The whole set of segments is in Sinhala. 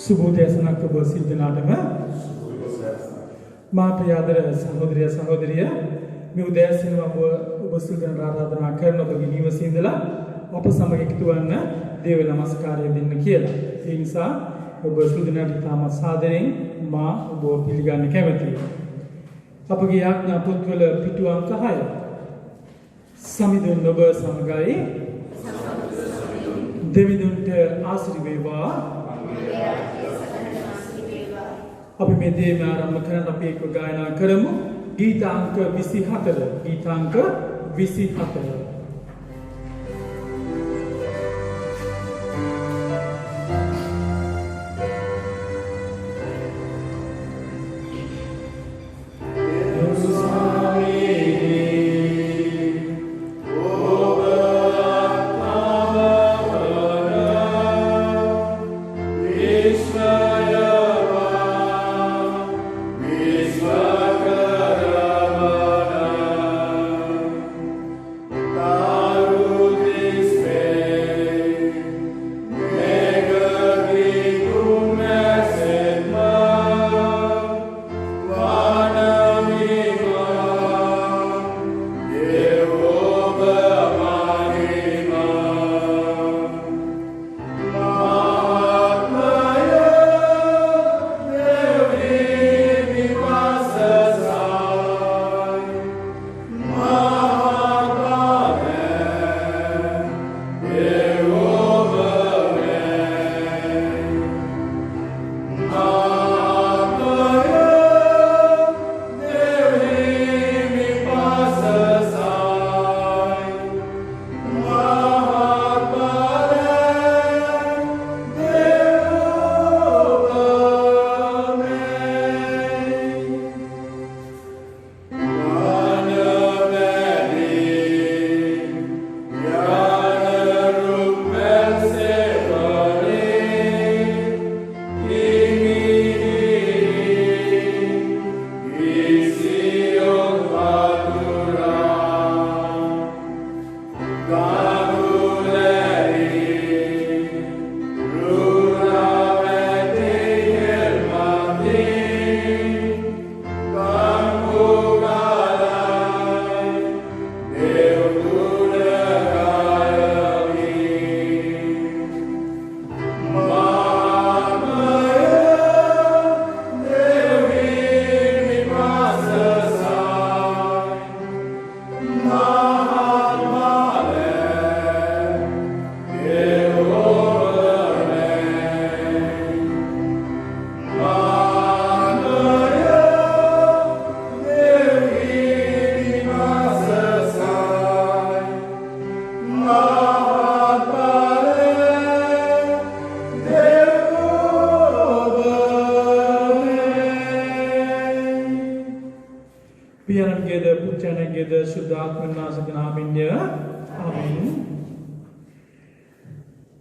සුබෝදයසනක් ඔබ සිල් දනාටම මා ප්‍රියාදර සහෝදරය සහෝදරිය මේ උදෑසන ඔබ සිල් දන ආරාධනා කරන ඔබගේ නිවසේ ඉඳලා අප සමග එකතු වෙන්න දේව නමස්කාරය දෙන්න කියලා. ඒ නිසා ඔබ සිල් දනාට තාම සාදරයෙන් මා ඔබ පිළිගන්න කැමැතියි. අපගේ ආඥා පොත්වල පිටු අංක 6 සමිඳුන් ඔබ සමගයි දෙවිඳුන්ට ආශිර්වාද වේවා. අපි මේ දේම ආරම්භ කරන අපි එක්ව ගායනා කරමු ගීතාංක 24 ගීතාංක 24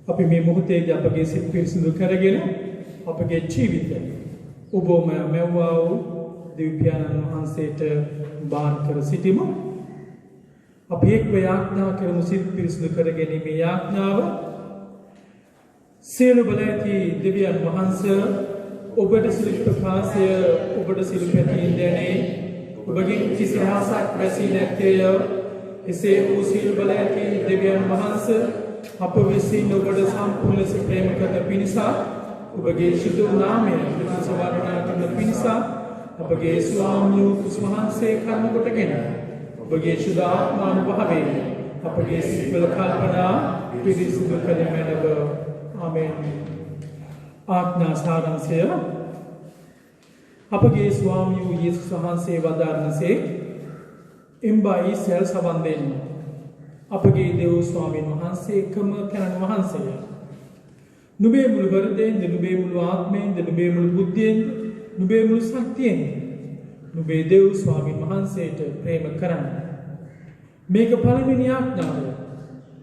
අපි මේ මොහොතේදී අපගේ සිත් පිරිසිදු කරගෙන අපගේ ජීවිතය ඔබම මෙවවා වූ දෙවියන් වහන්සේට බාර කර සිටිමු. අපි එක්ව යාඥා කරමු සිත් පිරිසිදු කරගැනීමේ යාඥාව. සියලු බල ඇති දෙවියන් වහන්සේ ඔබට සිල් ප්‍රකාශය ඔබට සිල් පැතින් දැනේ ඔබගේ කිසි රහසක් වැසී නැත්තේය. එසේ වූ සියලු බල ඇති දෙවියන් වහන්සේ අප විසින් ඔබට සම්පූර්ණ ලෙස ප්‍රේම කරන පිණිස ඔබගේ ශුද්ධ නාමය ප්‍රතිසවාරණය කරන පිණිස අපගේ ස්වාමී වහන්සේ කර්ම කොටගෙන ඔබගේ ශුද්ධ ආත්මානුභවයෙන් අපගේ සියලු කල්පනා පිරිසිදු කරගැනීමව ආමේන්. ආඥා සාරාංශය අපගේ ස්වාමී වූ යේසුස් වහන්සේ වදාරනසේ එම්බයි සෙල් සම්බන්ධයෙන් අපගේ දේව ස්වාමීන් වහන්සේ එකම කෙනෙක් වහන්සේය. නුඹේ මුළු හෘදයෙන්, නුඹේ මුළු ආත්මයෙන්, නුඹේ මුළු බුද්ධියෙන්, නුඹේ මුළු ශක්තියෙන් නුඹේ දේව ස්වාමීන් වහන්සේට ප්‍රේම කරන්න. මේක පළවෙනි ආඥාව.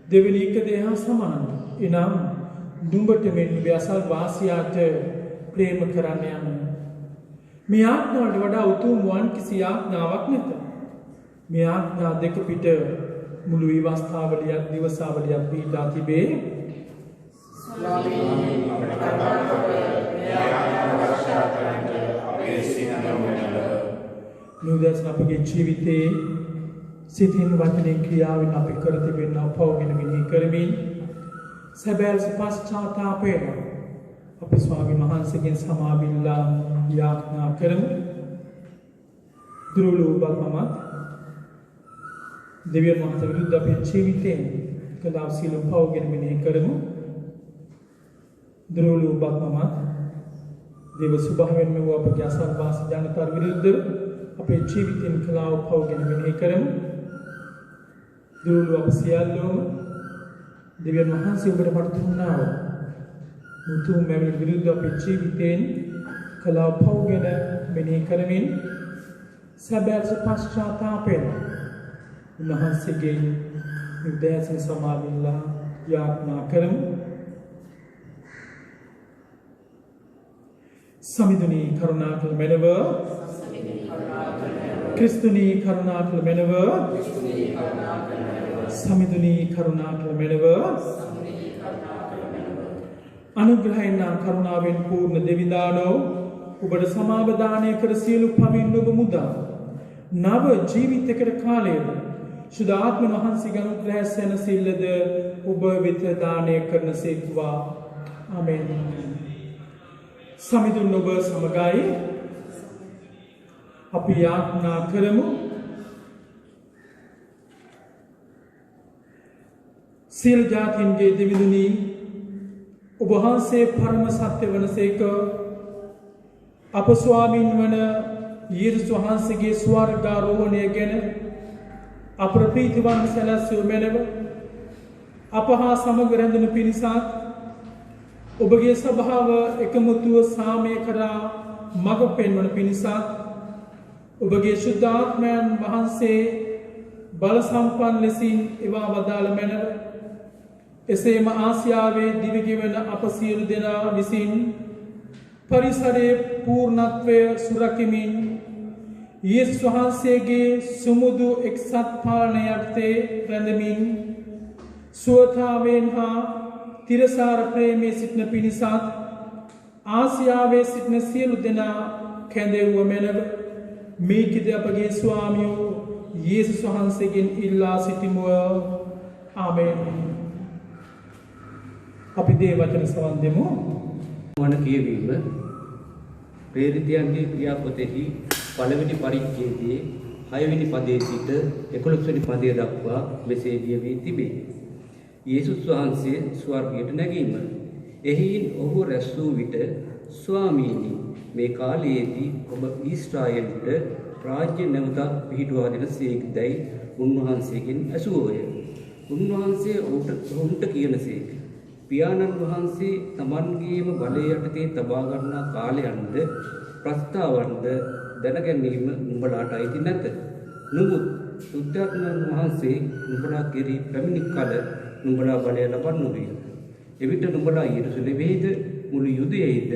දෙවෙනි එක දෙහා සමානයි. එනම් නුඹට මෙන් නුඹේ අසල් වාසියාට ප්‍රේම කරන්න යන්න. මේ ආඥාවට වඩා උතුම් වන් කිසි ආඥාවක් නැත. මේ ආඥා දෙක පිට මුළු විවස්ථාවලියක් දිවසාවලියක් පිටා තිබේ. නුදස් අපගේ ජීවිතයේ සිතින් වචනෙන් ක්‍රියාවෙන් අපි කර තිබෙනා පව් ගැන මෙනෙහි කරමින් සැබෑ පශ්චාත්තාපයෙන් අපි ස්වාමීන් වහන්සේගෙන් සමාවිල්ලා යාඥා කරමු. දුර්වල බවමත් දෙවියන් වහන්සේ විරුද්ධ අපේ ජීවිතයෙන් කළා සියලු පව් ගැන මෙනෙහි කරමු. දුර්වල බවමත් දේව ස්වභාවයෙන්ම වූ අපගේ අසල්වාසී ජනතාවට විරුද්ධව අපේ ජීවිතයෙන් කළා පව් ගැන මෙනෙහි කරමු. දුර්වල අප සියල්ලෝම දෙවියන් වහන්සේ ඔබට පරිතුන්නා වූ මුතුන් මැවුම් විරුද්ධ අපේ ජීවිතයෙන් කළා පව් ගැන මෙනෙහි කරමින් සැබෑ පශ්චාත්තාපයෙන් උන්වහන්සේගේ නිදෑසන සමාවිල්ලා යාඥා කරමු. සමිඳුනි කරුණාකර මෙලව ක්‍රිස්තුනි කරුණාකර මෙලව සමිඳුනි කරුණාකර මෙලව අනුග්‍රහයෙන් කරුණාවෙන් පූර්ණ දෙවිදානෝ ඔබට සමාවදානය කර සියලු පවින් ඔබ මුදා නව ජීවිතයකට කාලයේද සුදාත්ම වහන්සේගේ අනුග්‍රහය සැනසෙල්ලද ඔබ වෙත දානය කරනසේක්වා. ආමෙන්. සමිඳුන් ඔබ සමගයි අපි යාඥා කරමු. සියලු ජාතීන්ගේ දෙවිඳුනි ඔබ වහන්සේ පරම සත්‍ය වනසේක අප ස්වාමීන් වන යේසුස් වහන්සේගේ ස්වර්ගාරෝහණය ගැන අප්‍රපීතිවන් සැලැස්වූ මැනව අප හා සමග රැඳෙනු පිණිසත් ඔබගේ ස්වභාව එකමුතුව සාමය කරා මඟ පෙන්වන පිණිසත් ඔබගේ ශුද්ධාත්මයන් වහන්සේ බල සම්පන්න ලෙසින් එවා වදාළ මැනව එසේම ආසියාවේ දිවිගෙවන අප සියලු දෙනා විසින් පරිසරයේ පූර්ණත්වය සුරකිමින් යේසුස් වහන්සේගේ සුමුදු එක්සත් පාලනය යටතේ රැඳෙමින් සුවතාවෙන් හා තිරසාර ප්‍රේමයේ සිටින පිණිසත් ආසියාවේ සිටින සියලු දෙනා කැඳෙව්ව මැනව මේකද අපගේ ස්වාමියෝ යේසුස් වහන්සේගෙන් ඉල්ලා සිටිමුව. ආමේන්. අපි දේ වචන සවන් දෙමු. වන කියවීම ප්‍රේරිතයන්ගේ ක්‍රියාපතෙහි පළවෙනි පරිච්ඡේදයේ 6 වෙනි පදයේ සිට 11 වෙනි පදය දක්වා මෙසේ ලියවී තිබේ. යේසුස් වහන්සේ ස්වර්ගයට නැගීම. එහින් ඔහු රැස් වූ විට ස්වාමීනි මේ කාලයේදී ඔබ ඊශ්‍රායෙලට රාජ්‍ය නැවත පිහිටුවා දෙන සේක්දයි උන්වහන්සේගෙන් ඇසුවෝය. උන්වහන්සේ ඔවුන්ට කියනසේක. පියාණන් වහන්සේ තමන්ගේම බලය යටතේ තබා ගන්නා කාලයන්ද ප්‍රස්තාවන්ද දැනගැනීම නුඹලාට අයිති නැත. නමුත් සුද්ධාත්මයන් වහන්සේ නුඹලා කෙරෙහි පැමිණි කල නුඹලා බලය ලබන්නෝය. එවිට නුඹලා යෙරුසලමේද මුළු යුදෙයේද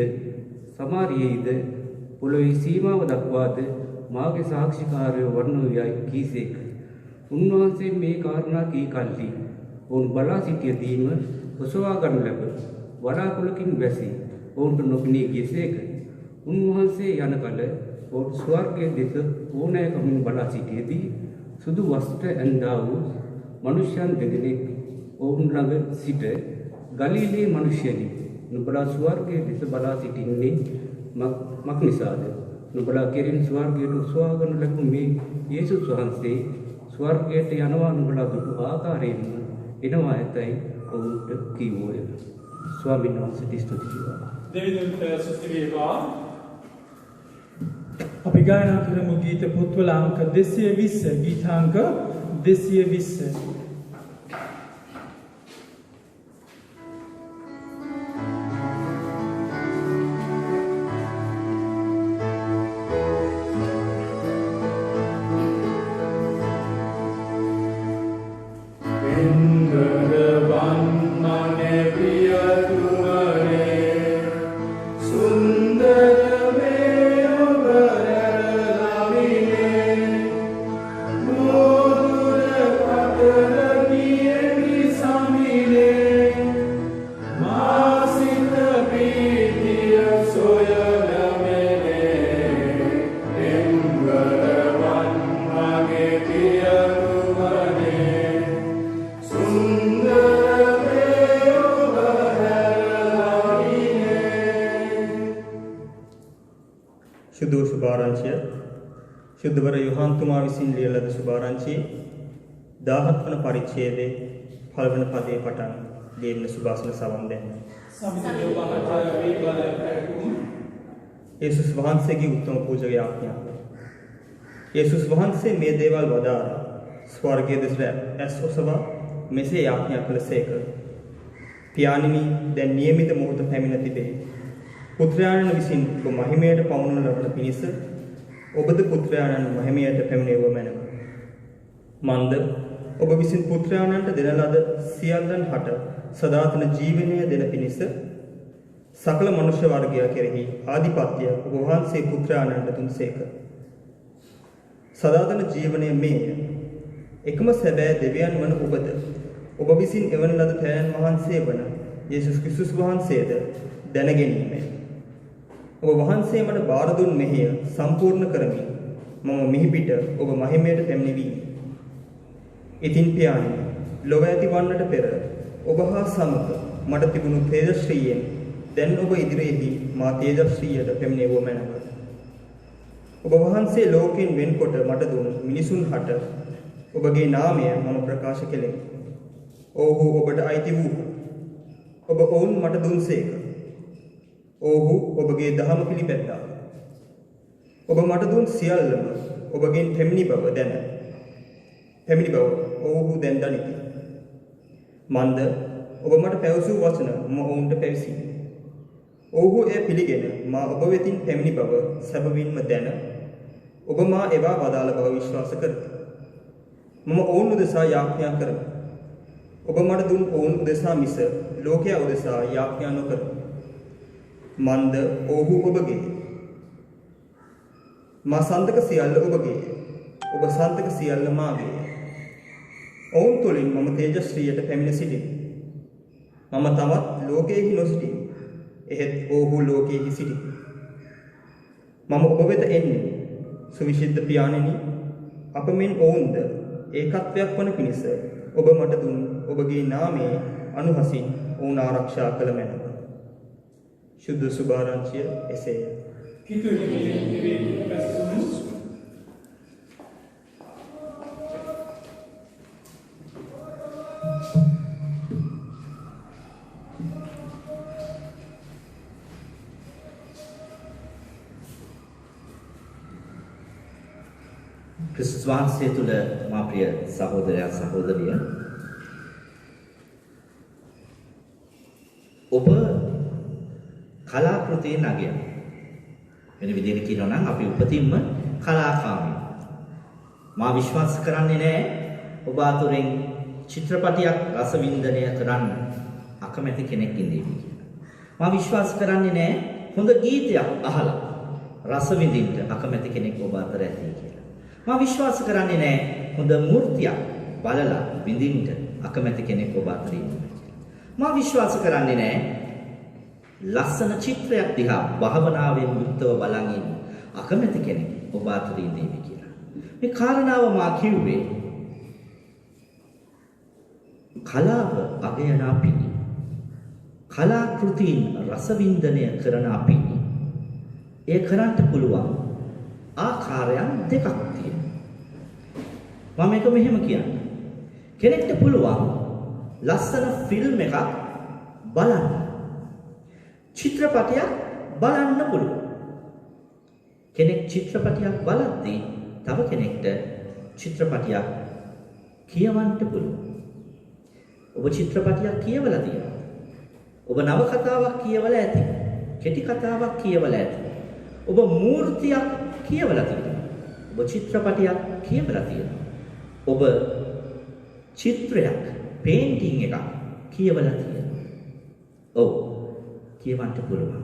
සමාරියේද පොළොවේ සීමාව දක්වාද මාගේ සාක්ෂිකාරයෝ වන්නෝයයි කීසේක. උන්වහන්සේ මේ කාරණා කී කල්හි ඔවුන් බලා සිටියදීම ඔසවා ගනු ලැබ වඩාකුලකින් වැසි ඔවුන්ට නොපෙනී ගියසේක. උන්වහන්සේ යන කල ඔවුන් ස්වර්ගයේ දෙස ඕනෑකමින් බලා සිටියදී සුදු වස්ත්‍ර ඇඳා වූ මනුෂ්‍යයන් දෙදෙනෙක් ඔවුන් ළඟ සිට ගලිලේ මනුෂ්‍යනි නුඹලා ස්වර්ගයේ දෙස බලා සිටින්නේ මක් නිසාද? නුඹලා කෙරෙන් ස්වර්ගයට උස්වා ගනු ලැබු මේ යේසුස් වහන්සේ ස්වර්ගයට යනවා නුඹලා දුටු ආකාරයෙන්ම එනවා ඇතැයි ඔවුන්ට කීවෝය. ස්වාමීන් වහන්සේට ස්තුති වේවා. දෙවියන්ට ස්තුති වේවා. අපි ගායනා කරමු ගීත පොත්වල අංක 220 ගීතාංක 220. Good. ශුද්ධවර යොහන්තුමා විසින් ලියන ලද සුභාරංචියේ 17 වන පරිච්ඡේදයේ 1 වන පදයේ පටන් ලියන සුභාසන සවන් දෙන්න. යේසුස් වහන්සේගේ උත්තම පූජක යාඥා. යේසුස් වහන්සේ මේ දේවල් වදාරා ස්වර්ගයේ දෙසට ඇස් ඔසවා මෙසේ යාඥා කළසේක. පියාණෙනි, දැන් නියමිත මොහොත පැමිණ තිබේ. පුත්‍රයාණන් විසින් ඔබ මහිමයට පමුණුන ලබන පිණිස ඔබද පුත්‍රයාණන් මහිමයට පැමිණෙව මැනව. මන්ද ඔබ විසින් පුත්‍රයාණන්ට දෙන ලද සියල්ලන් හට සදාතන ජීවනය දෙන පිණිස සකල මනුෂ්‍ය වර්ගය කෙරෙහි ආධිපත්‍ය ඔබ වහන්සේ පුත්‍රයාණන්ට දුන්සේක. සදාතන ජීවනය මේය. එකම සැබෑ දෙවියන් වන ඔබද ඔබ විසින් එවන ලද තෑන් වහන්සේ වන යේසුස් ක්‍රිස්තුස් වහන්සේද දැනගැනීමයි. ඔබ වහන්සේ මට බාර දුන් මෙහෙය සම්පූර්ණ කරමින් මම මිහිපිට ඔබ මහිමයට පැමිණෙවීමි. ඉතින් පියාණෙනි, ලොව ඇති වන්නට පෙර ඔබ හා සමග මට තිබුණු තේජශ්‍රීයෙන් දැන් ඔබ ඉදිරියේදී මා තේජශ්‍රීයට පැමිණෙව මැනව. ඔබ වහන්සේ ලෝකයෙන් වෙන්කොට මට දුන් මිනිසුන් හට ඔබගේ නාමය මම ප්‍රකාශ කෙලෙමි. ඔව්හු ඔබට අයිති වූහ. ඔබ ඔවුන් මට දුන්සේක. ඔව්හු ඔබගේ දහම පිළිපැද්දාහ. ඔබ මට දුන් සියල්ලම ඔබගෙන් පැමිණි බව ඔව්හු දැන් දනිති. මන්ද ඔබ මට පැවසූ වචන මම ඔවුන්ට පැවසී. ඔව්හු එය පිළිගෙන මා ඔබ වෙතින් පැමිණි බව සැබවින්ම දැන ඔබ මා එවා වදාළ බව විශ්වාස කරති. මම ඔවුන් උදෙසා යාඥා කරමි. ඔබ මට දුන් ඔවුන් උදෙසා මිස ලෝකයා උදෙසා යාඥා නොකරමි. මන්ද ඔව්හු ඔබගේ. මා සන්තක සියල්ල ඔබගේ. ඔබ සන්තක සියල්ල මාගේ. ඔවුන් තුළින් මම තේජශ්‍රීයට පැමිණ සිටිමි. මම තවත් ලෝකයෙහි නොසිටිමි. එහෙත් ඔව්හු ලෝකයෙහි සිටිති. මම ඔබ වෙත එන්නේ සුවිශුද්ධ පියාණෙනි, අප මෙන් ඔවුන්ද ඒකත්වයක් වන පිණිස ඔබ මට දුන් ඔබගේ නාමයේ අනුහසින් ඔවුන් ආරක්ෂා කළ මැනව. ශුද්ධ සුභාරංචිය එසේය. ක්‍රිස්තුස් වහන්සේ තුළ මා ප්‍රිය සහෝදරයා සහෝදරිය, ඔබ කලාකෘතියේ නගය. වෙන විදිහට කියනවා නම් අපි උපතින්ම කලාකාමී. මා විශ්වාස කරන්නේ නැහැ ඔබ අතුරෙන් චිත්‍රපටයක් රස වින්දනය කරන්න අකමැති කෙනෙක් ඉඳී කියලා. මා විශ්වාස කරන්නේ නැහැ හොඳ ගීතයක් අහලා රස විඳින්න අකමැති කෙනෙක් ඔබ අතර ඇති කියලා. මා විශ්වාස කරන්නේ නැහැ හොඳ මූර්තියක් බලලා විඳින්න අකමැති කෙනෙක් ඔබ අතර ඉන්නවා කියලා. මා විශ්වාස කරන්නේ නැහැ ලස්සන චිත්‍රයක් දිහා භාවනාවෙන් යුක්තව බලන් ඉන්න අකමැති කෙනෙක් ඔබ අතර ඉන්නේ කියලා. මේ කාරණාව මා කිව්වේ කලාව අගයන අපි, කලාකෘතීන් රස වින්දනය කරන අපි, ඒ කරන්න පුළුවන් ආකාරයන් දෙකක් තියෙනවා. මම මේක මෙහෙම කියන්නේ. කෙනෙක්ට පුළුවන් ලස්සන ෆිල්ම් එකක් බලන්න. චිත්‍රපටයක් බලන්න පුළුවන්. කෙනෙක් චිත්‍රපටයක් බලද්දී තව කෙනෙක්ට චිත්‍රපටයක් කියවන්න පුළුවන්. ඔබ චිත්‍රපටයක් කියවලා තියෙනවා. ඔබ නවකතාවක් කියවලා ඇති. කෙටි කතාවක් කියවලා ඇති. ඔබ මූර්තියක් කියවලා තියෙනවා. ඔබ චිත්‍රපටයක් කියවලා තියෙනවා. ඔබ චිත්‍රයක්, පේන්ටිං එකක් කියවලා තියෙනවා. ඔව්, කියවන්න පුළුවන්.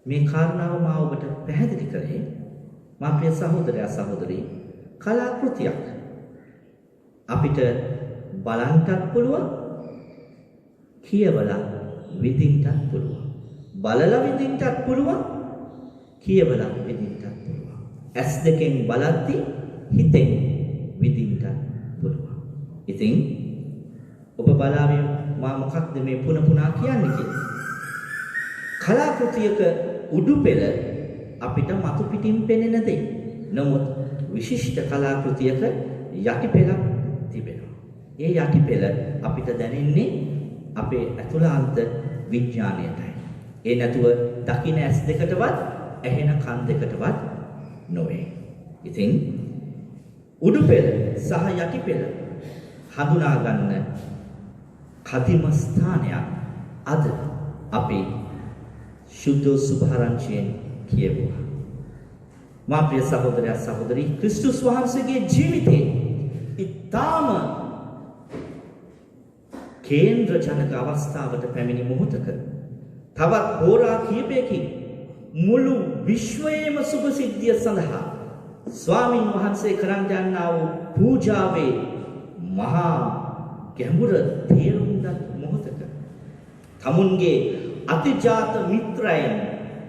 මේ කාරණාව මා ඔබට පැහැදිලි කරේ මා ප්‍රිය සහෝදරයා සහෝදරී, කලාකෘතියක් අපිට බලන්නත් පුළුවන්, කියවලා විඳින්නත් පුළුවන්. බලලා විඳින්නත් පුළුවන්, කියවලා විඳින්නත් පුළුවන්. ඇස් දෙකෙන් බලද්දී හිතෙන් විඳින්නත් පුළුවන්. ඉතින් ඔබ බලාවේ මා මොකක්ද මේ පුනා කියන්නේ කියලා. කලාකෘතියක උඩු පෙළ අපිට මතු පිටින් පෙනෙන දේ. නමුත් විශිෂ්ට කලාකෘතියක යටිපෙළක් තිබෙනවා. ඒ යටිපෙළ අපිට දැනෙන්නේ අපේ ඇතුළාන්ත විඥාණයටයි. ඒ නැතුව දකින්න ඇස් දෙකටවත් ඇහෙන කන් දෙකටවත් නොවේ. ඉතින් උඩුපෙළ සහ යටිපෙළ හඳුනා ගන්න කදිම ස්ථානයක් අද අපි සුද්ධ සුභාරංචියෙන් කියවුවා. මා ප්‍රිය සහෝදරයා සහෝදරි, ක්‍රිස්තුස් වහන්සේගේ ජීවිතේ ඊටාම කේන්ද්‍ර ජනක අවස්ථාවට පැමිණි මොහොතක තවත් හෝරා කිහිපයකින් මුළු විශ්වයේම සුභසිද්ධිය සඳහා ස්වාමින් වහන්සේ කරන් යනා වූ පූජාවේ මහා ගැඹුර තේරුම් ගත් මොහොතක තමුන්ගේ අතිජාත මිත්‍රයන්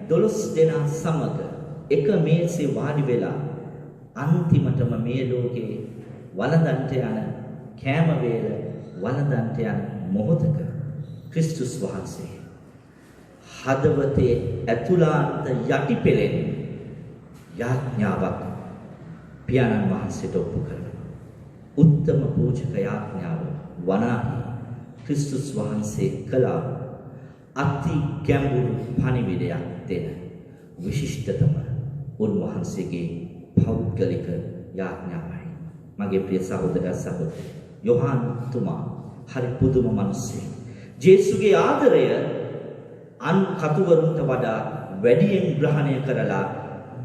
12 දෙනා සමග එක මේසේ වාඩි වෙලා අන්තිමටම මේ ලෝකේ වළඳන්ට යන කෑම වේල වළඳන්ට යන මොහොතක ක්‍රිස්තුස් වහන්සේ හදවතේ ඇතුළාන්ත යටිපෙළෙන් යාඥාවක් පියාණන් වහන්සේට ඔප්පු කරනවා. උත්තම පූජක යාඥාව වනාහි ක්‍රිස්තුස් වහන්සේ කළා අති ගැඹුරු පණිවිඩයක් දෙන විශිෂ්ටතම උන්වහන්සේගේ පෞද්ගලික යාඥාවයි. මගේ ප්‍රිය සහෝදරයා සහෝදරි, යොහාන් තුමා හරි පුදුම මිනිස්සෙක්. ජේසුගේ ආදරය අන් කතුවරුන්ට වඩා වැඩියෙන් ග්‍රහණය කරලා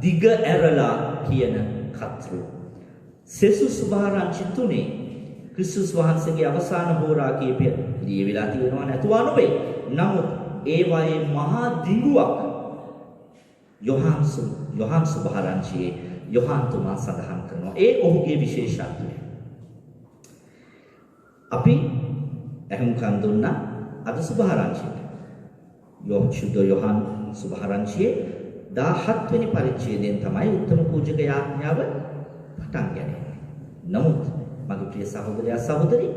දිග ඇරලා කියන කතෘ. සෙසු සුභාරංචි 3 ක්‍රිස්තුස් වහන්සේගේ අවසාන හෝරා කීපය ලියවිලා තියෙනවා නැතුවා නෙවෙයි. නමුත් ඒවායේ මහා දිඟුවක් යොහාන් සුභාරංචියේ යොහාන් තුමා සඳහන් කරනවා. ඒ ඔහුගේ විශේෂත්වය. අපි අහුම්කන් දුන්නා අද සුභාරංචියට. සුද්ධ යොහාන් සුභාරංචියේ 17 වෙනි පරිච්ඡේදයෙන් තමයි උත්තම පූජක යාඥාව පටන් ගන්නේ. නමුත් මගේ ප්‍රිය සහෝදරයා සහෝදරි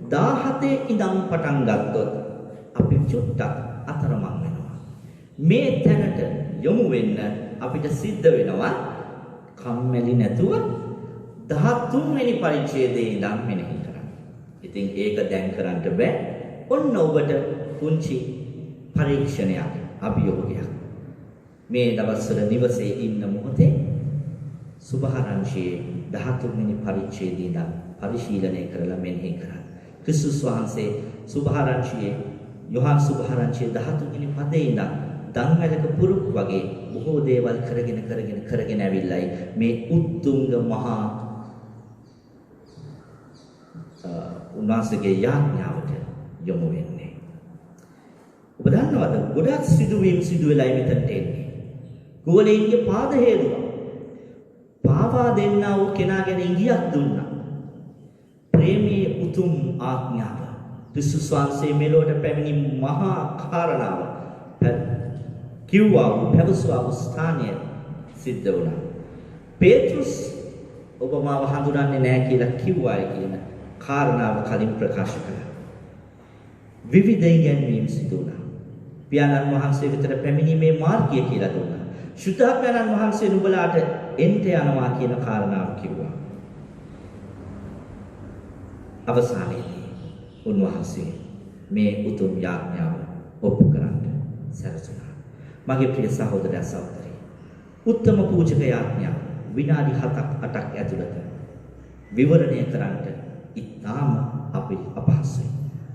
17 ඉඳන් පටන් ගත්තොත් අපි චුට්ටක් අතරමං වෙනවා. මේ තැනට යොමු වෙන්න අපිට සිද්ධ වෙනවා කම්මැලි නැතුව 13 වෙනි පරිච්ඡේදයේ ඉඳන් මෙනෙහි කරන්න. ඉතින් ඒක දැන් කරන්න බෑ. ඔන්න ඔබට පුංචි පරීක්ෂණයක්, අභියෝගයක්. මේ දවස්වල නිවසේ ඉන්න මොහොතේ සුභාරංචියේ 13 වෙනි පරිච්ඡේදයේ ඉඳන් පරිශීලනය කරලා මෙනෙහි කරන්න. ක්‍රිස්තුස් වහන්සේ සුභාරංචියේ යොහාන් සුභාරංචියේ 13 වෙනි පදේ ඉඳන් දන්වැලක පුරුක් වගේ බොහෝ දේවල් කරගෙන ඇවිල්ලයි මේ උත්තුංග මහා උන්වහන්සේගේ යාඥාවට යොමු වෙන්නේ. ඔබ දන්නවද ගොඩක් සිදුවීම් සිදු වෙලා මෙතනට එන්නේ. ගෝලීන්ගේ පාද හේතුව පාවා දෙන්නා වූ කෙනා ගැන ඉඟියක් දුන්නා. ප්‍රේමයේ උතුම් ආඥාව ක්‍රිස්තුස් වහන්සේ මෙලොවට පැමිණි මහා කාරණාව කිව්වා වූ පැවසුවා වූ ස්ථානය සිද්ධ වුණා. පේත්‍රුස් ඔබ මාව හඳුනන්නේ නැහැ කියලා කිව්වායි කියන කාරණාව කලින් ප්‍රකාශ කළා. විවිධ ඉගැන්වීම් සිදු වුණා. පියාණන් වහන්සේ වෙතට පැමිණීමේ මාර්ගය කියලා දුන්නා. ශුද්ධාත්මයන් වහන්සේ නුඹලාට එන්ට යනවා කියන කාරණාව කිව්වා. අවසානයේදී උන්වහන්සේ මේ උතුම් යාඥාව ඔප්පු කරන්න සැලසුණා. මගේ ප්‍රිය සහෝදරයා සහෝදරි, උත්තම පූජක යාඥාව විනාඩි 7ක් 8ක් ඇතුළත විවරණය කරන්න ඉතාම අපහසුයි.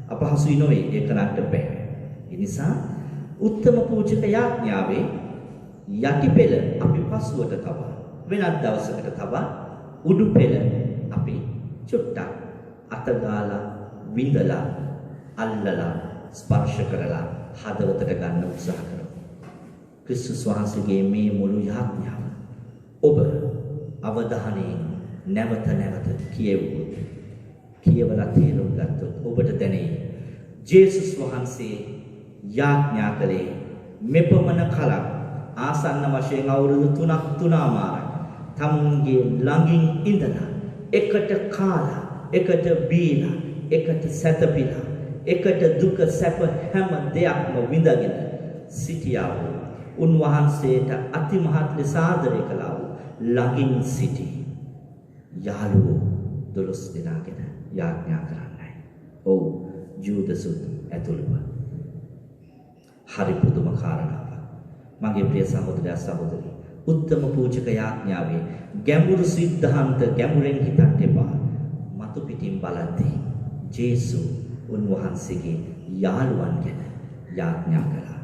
අපහසුයි නොවේ, ඒ කරන්න බෑ. ඒ නිසා උත්තම පූජක යාඥාවේ යටිපෙළ අපි පසුවට තබා වෙනත් දවසකට තබා උඩුපෙළ අපි චුට්ටක් අතගාලා විඳලා අල්ලලා ස්පර්ශ කරලා හදවතට ගන්න උත්සාහ කරමු. ක්‍රිස්තුස් වහන්සේගේ මේ මුළු යාඥාව ඔබ අවධානයෙන් නැවත කියවුවොත්, කියවලා තේරුම් ගත්තොත් ඔබට දැනේ ජේසුස් වහන්සේ යාඥා කළේ මෙපමණ කලක් ආසන්න වශයෙන් අවුරුදු 3ක් 3මාරක් තමුන්ගේ ළඟින් ඉඳලා එකට කාලා, එකට බීලා, එකට සැතපීලා, එකට දුක සැප හැම දෙයක්ම විඳගෙන සිටියා වූ උන්වහන්සේට අතිමහත් ලෙස ආදරය කළා වූ ළඟින් සිටි යාළුවෝ 12 දෙනාගෙන යාඥා කරන්නයි. ඔව් ජූදසුත් ඇතුළුව. හරි පුදුම කාරණාවක්. මගේ ප්‍රිය සහෝදරයා සහෝදරී, උත්තම පූජක යාඥාවේ ගැඹුරු සිද්ධාන්ත ගැඹුරෙන් හිතන්න එපා. මතු පිටින් බලද්දී ජේසු උන්වහන්සේගේ යාළුවන් ගැන යාඥා කළා.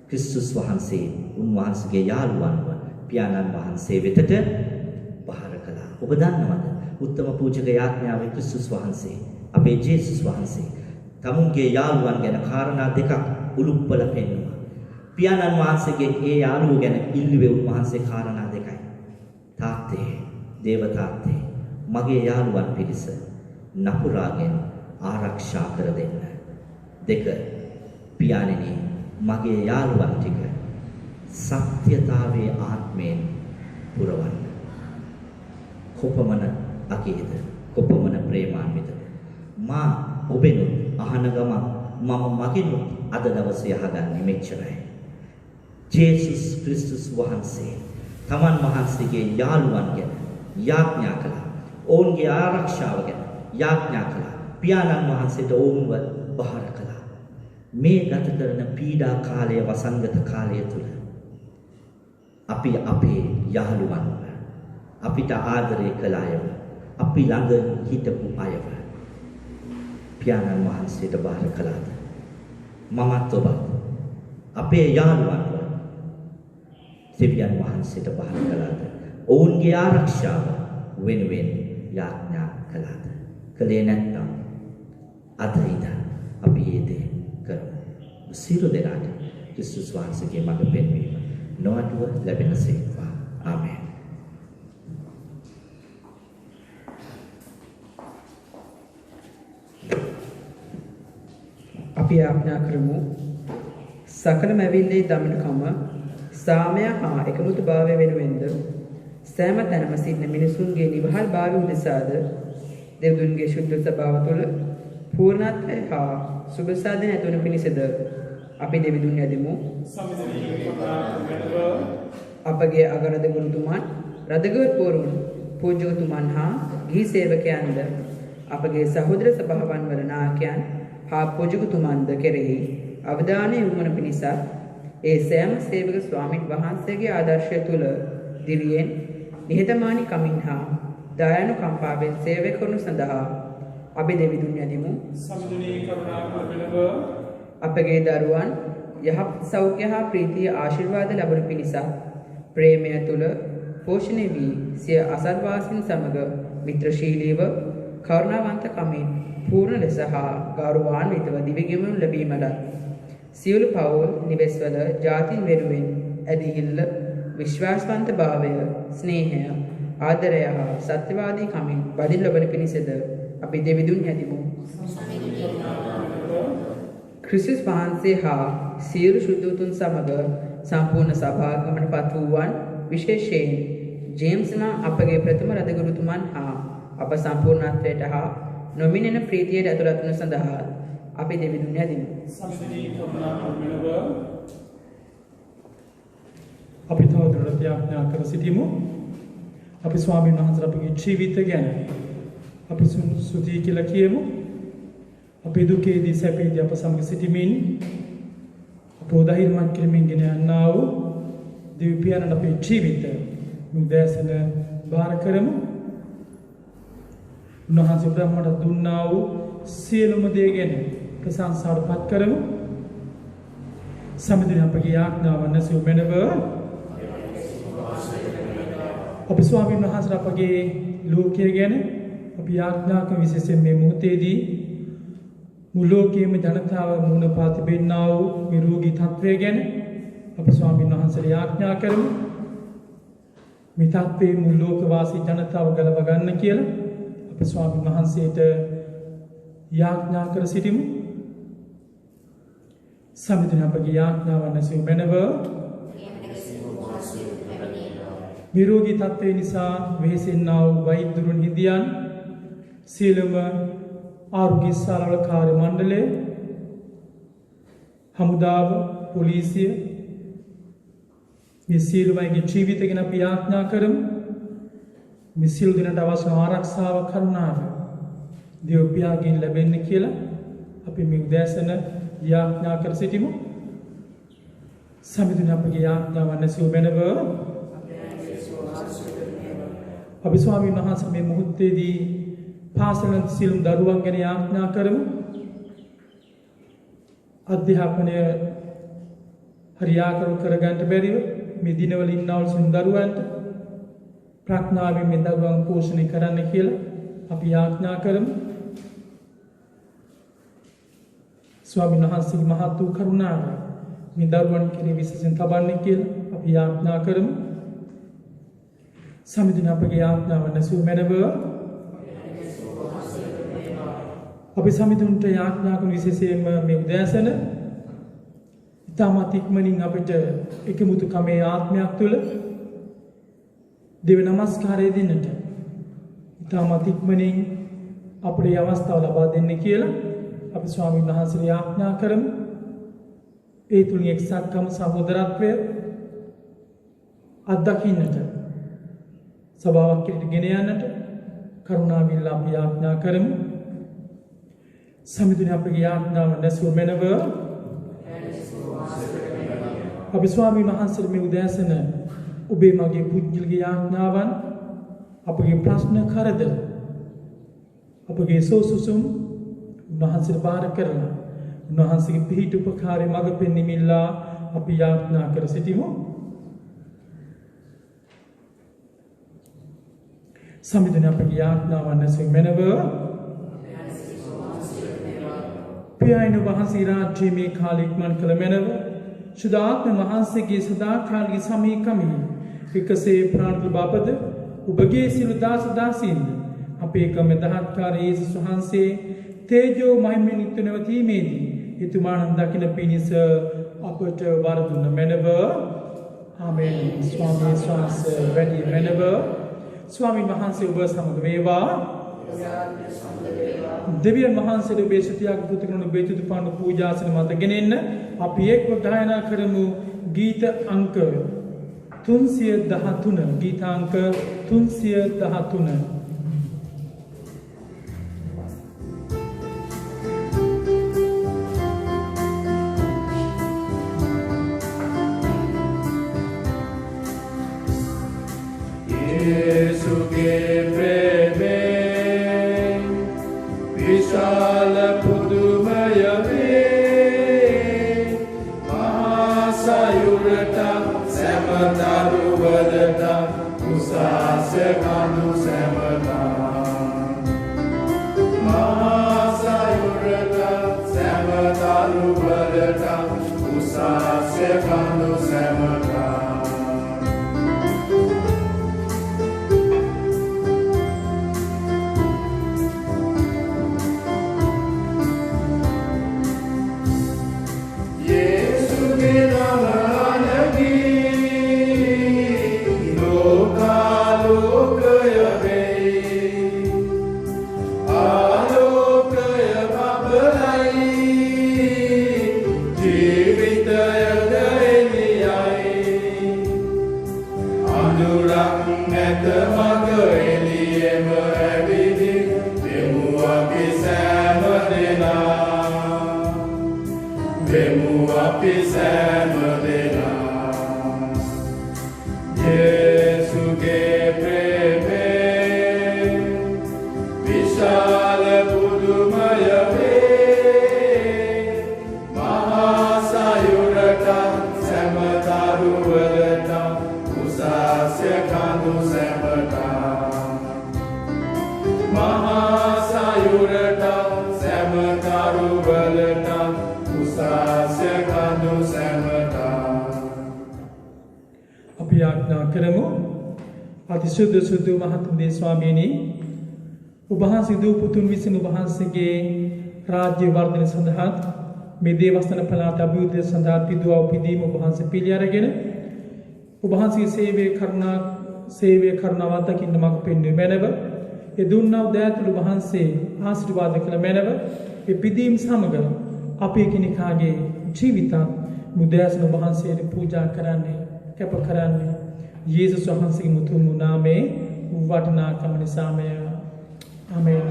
ක්‍රිස්තුස් වහන්සේ උන්වහන්සේගේ යාළුවන්ව පියාණන් වහන්සේ වෙතට බාර කළා. ඔබ දන්නවද? උත්තම පූජක යාඥාවේ ක්‍රිස්තුස් වහන්සේ, අපේ ජේසුස් වහන්සේ තමුන්ගේ යාළුවන් ගැන කාරණා දෙකක් උලුප්පල පෙන්වුවා. පියාණන් වහන්සේගේ ඒ යාළුවෝ ගැන ඉල්ලුවේ උන්වහන්සේ කාරණා දෙකයි. තාත්තේ, දේව තාත්තේ, මගේ යාළුවන් පිරිස නපුරාගෙන් ආරක්ෂා කර දෙන්න. දෙක, පියාණෙනි, මගේ යාළුවන් ටික සත්‍යතාවයේ ආත්මයෙන් පුරවන්න. කොපමණ අකීද, කොපමණ ප්‍රේමාන්විත. මා ඔබෙනුත් අහන ගමන් මම මගෙනුත් අද දවසේ අහගන්නේ මෙච්චරයි. ජේසුස් ක්‍රිස්තුස් වහන්සේ තමන් වහන්සේගේ යාළුවන් ගැන යාඥා කළා. ඔවුන්ගේ ආරක්ෂාව ගැන යාඥා කළා. පියාණන් වහන්සේට ඔවුන්ව බාර කළා. මේ ගත කරන පීඩා කාලය, වසංගත කාලය තුල අපි අපේ යාළුවන්ව, අපිට ආදරය කළ අයව, අපි ළඟ හිටපු අයව පියාණන් වහන්සේට බාර කළාද? මමත් ඔබත් අපේ යාළුවන්ව දෙවියන් වහන්සේට බාර කළාද? ඔවුන්ගේ ආරක්ෂාව වෙනුවෙන් යාඥා කළාද? කළේ නැත්නම් අද ඉඳන් අපි මේ දේ කරමු. සියලු දෙනාට ක්‍රිස්තුස් වහන්සේගේ මඟ පෙන්වීම නොඅඩුව ලැබෙනසේක්වා. ආමේන්. අපි ආඥා කරමු. සකල මැවිල්ලේ දමනකම, සාමය හා එකමුතුභාවය වෙනුවෙන්ද සෑම තැනම සිටින මිනිසුන්ගේ නිවහල් භාවය උදෙසාද දෙවියන්ගේ ශුද්ධ ස්වභාව තුළ පූර්ණත්වය හා සුභසාධන ඇතිවන පිණිසද අපි දෙවිඳුන් යදිමු. අපගේ අගරද ගුරුතුමන්, රදගොත් පොරුන්, පූජ්‍යතුමන් හා ගිහි සේවකයන්ද අපගේ සහෝදර සභාවන් වල නායකයන් හා පූජකතුමන්ද කෙරෙහි අවධානය යොමුවන පිණිස ඒ සෑම සේවක ස්වාමීන් වහන්සේගේ ආදර්ශය තුළ දිරියෙන් නිහතමානී කමින් හා දයානුකම්පාවෙන් සේවය කරනු සඳහා අපි දෙවිඳුන් යදිමු. සම්දුනී කරුණාකර පිළිව අපගේ දරුවන් යහපත් සෞඛ්‍ය හා ප්‍රීතිය ආශිර්වාද ලැබෙන පිණිස ප්‍රේමය තුළ පෝෂණය වී සිය අසල්වාසීන් සමග මිත්‍රශීලීව කරුණාවන්ත කමින් පූර්ණ ලෙස හා ගෞරවාන්විතව දිවිගෙවනු ලැබීමට සියලු පවුල් නිවෙස්වල ජාතින් වෙනුවෙන් ඇදහිල්ල, විශ්වාසවන්ත භාවය, ස්නේහය, ආදරය හා සත්‍යවාදී කමින් බදින් ලබන පිණිසද අපි දෙවිඳුන් යදිමු. ක්‍රිස්තුස් වහන්සේ හා සියලු ශුද්ධතුන් සමග සම්පූර්ණ සභාගමන පත් වූවන්, විශේෂයෙන් ජේම්ස් නම් අපගේ ප්‍රථම රදගුරුතුමන් හා අප සම්පූර්ණත්වයට හා නොමිනෙන ප්‍රීතියට ඇතුළත් වන සඳහා අපි දෙවිඳුන් යදිමු. සම්දුනී කරුණාකර පිළිව අපි තවදුරටත් යාඥා කර සිටිමු. අපි ස්වාමීන් වහන්සේ අපගේ ජීවිත ගැන අපි සුදී කියලා කියමු. අපේ දුකේදී සැපේදී අප සමග සිටිමින් අපව ධෛර්යමත් කරමින් ගෙන යනා වූ දෙවි පියාණන් අපේ ජීවිත මුදෑසන බාර කරමු. උන්වහන්සේ බ්‍රහ්මට දුන්නා වූ සියලුම දේ ගැන ප්‍රශංසාවට පත් කරමු. සමිතින් අපගේ යාඥාවන් නැසෙව මැනව අපි ස්වාමීන් වහන්සේ අපගේ ලෝකය ගැන අපි යාඥා කරන විශේෂයෙන් මේ මොහොතේදී මුළු ලෝකයේම ජනතාව මුණ පා තිබෙනා වූ මේ රෝගී තත්ත්වය ගැන අපි ස්වාමීන් වහන්සේට යාඥා කරමු. මේ තත්ත්වයේ මුළු ලෝකවාසී ජනතාව ගලව ගන්න කියලා අපි ස්වාමීන් වහන්සේට යාඥා කර සිටිමු. සමිතින් අපගේ යාඥාවන් නැසෙව මැනව විරෝගී තත්ත්වය නිසා වෙහෙසෙන්නා වූ වෛද්‍යවරුන්, හිඳියන්, සියලුම ආරෝග්‍ය ශාලාවල කාර්ය මණ්ඩලය, හමුදාව, පොලිසිය, මේ සියලුමගේ ජීවිත ගැන අපි යාඥා කරමු. මේ සියලු දෙනාට අවශ්‍ය ආරක්ෂාව කරුණාව දේව පියාගෙන් ලැබෙන්න කියලා අපි මේ උදෑසන යාඥා කර සිටිමු. සමිඳුන අපගේ යාඥාවන් නැසූ බැනව අපි ස්වාමීන් වහන්සේ මේ මොහොතේදී පාසල සියලු දරුවන් ගැන යාඥා කරමු. අධ්‍යාපනය හරියාකරු කරගන්නට බැරිව මේ දිනවල ඉන්නවල් සියලු දරුවන්ට ප්‍රඥාවෙන් මේ දරුවන් පෝෂණය කරන්න කියලා අපි යාඥා කරමු. ස්වාමීන් වහන්සේගේ මහත් වූ කරුණාව මේ දරුවන් කෙරෙහි විශේෂයෙන් තබන්නේ කියලා අපි යාඥා කරමු. සමිඳුන අපගේ යාඥාව නැසූ මැනව අපි සමිඳුන්ට යාඥා කරන විශේෂයෙන්ම මේ උදෑසන ඉතාමත් ඉක්මනින් අපිට එකමුතු කමේ ආත්මයක් තුළ දෙව නමස්කාරය දෙන්නට ඉතාමත් ඉක්මනින් අපේ අවස්ථාව ලබා දෙන්න කියලා අපි ස්වාමීන් වහන්සේට යාඥා කරමු. ඒ තුලින් එක්සත්කම සහෝදරත්වය අත්දකින්නට සභාවක් ගෙන යන්නට කරුණාවෙන් අපි යාඥා කරමු. සමිඳුන අපගේ යාඥාව නැසූ මැනව අපි ස්වාමීන් වහන්සේට මේ උදෑසන ඔබේ මගේ පුද්ගලික යාඥාවන් අපගේ ප්‍රශ්න කරදර අපගේ සෝසුසුම් උන්වහන්සේට බාර කරලා උන්වහන්සේගේ පිහිට උපකාරය මඟ පෙන්වීමilla අපි යාඥා කර සිටිමු. සමිඳුන අපගේ යාඥාවන් නැසූ මැනව පියාණන් වහන්සේ රාජ්‍යයේ මේ කාලෙ ඉක්මන් කළ මැනව සුදාත්ම වහන්සේගේ සදාකාලික සමීකමෙහි එකසේ ප්‍රාණික බබද ඔබගේ සියලු දාස දාසීන්ද අපේ කමෙදහත්කාර යේසුස් වහන්සේ තේජෝ මහිමෙන් යුක්ත නැවතීමේදී එතුමාණන් දකින පිණිස අපට වර දුන්න මැනව. ආමේන්. ස්වාමී වහන්සේ වැඩි මැනව. ස්වාමීන් වහන්සේ ඔබ සමග වේවා. දෙවියන් වහන්සේට ඔබේ සතියක් පුතු කරන ඔබේ තුතු පාණ්ඩු පූජාසන මත ගෙනෙන්න අපි එක්ව ගායනා කරමු ගීත අංක 313 ගීතාංක 313. අතිශුද්ධ සුදු මහත්මේ ස්වාමීනි ඔබ වහන්සේ දූ පුතුන් විසින් ඔබ වහන්සේගේ රාජ්‍ය වර්ධනය සඳහා මේ දේවස්ථාන පළාත අභිවෘද්ධිය සඳහා පිදුව උපදීම ඔබ වහන්සේ පිළි අරගෙන ඔබ වහන්සේගේ සේවයේ කරුණාව දකින්න මඟ පෙන්වීම මැනව ඒ දුන්නා දයාතුළු ඔබ වහන්සේ ආශිර්වාද කළ මැනව ඒ පිදීම් සමග අපේ කෙනෙකුගේ ජීවිතත් මුදෑසන ඔබ වහන්සේට පූජා කරන්නේ කැප කරන්නේ යේසුස් වහන්සේගේ මුතුන් නාමයේ වටිනාකම නිසාමය. ආමේන්.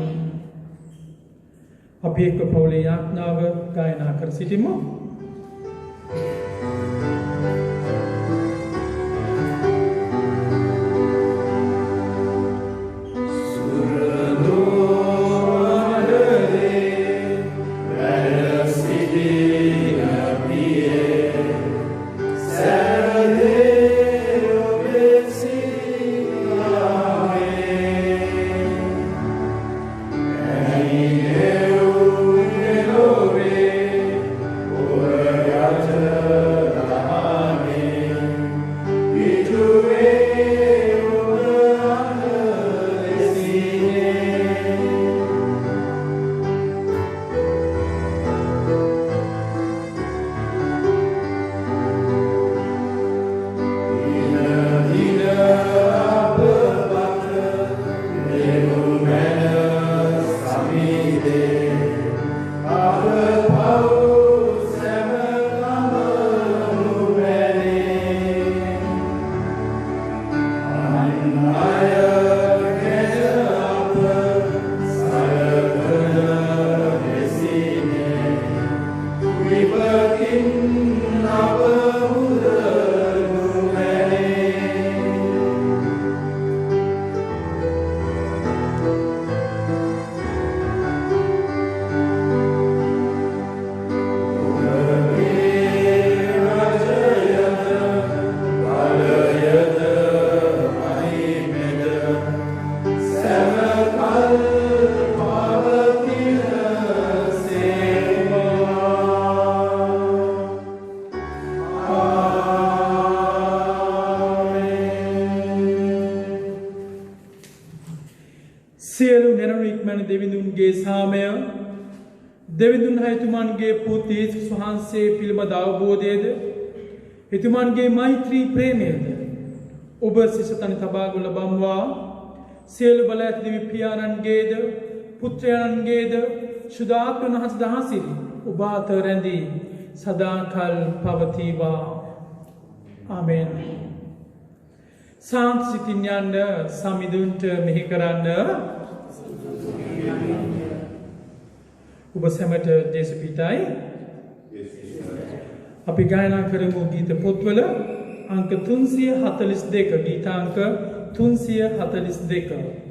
අපි එක්ක පවුලේ යාඥාව ගායනා කර සිටිමු. සියලු නැරණු ඉක්මන දෙවිඳුන්ගේ සාමය දෙවිඳුන් හයතුමන්ගේ පුත් යේසුස් වහන්සේ පිළිබඳ අවබෝධයද එතුමන්ගේ මෛත්‍රී ප්‍රේමයද ඔබ සිසතන තබාගු ලබම්වා සියලු බල ඇති දෙවි පියාණන්ගේද පුත්‍රයන්ගේද ශුද්ධාත්ම වහන්සේ දහසිරි ඔබ අතර රැඳී සදාකල් පවතිවා. ආමේන්. සාන්ත සිතින් යන්න සමිඳුන්ට මෙහි කරන්න ඔබ සැමට දේශපිටයි අපි ගායනා කරමු ගීත පොත්වල අංක 342 ගීතාංක 342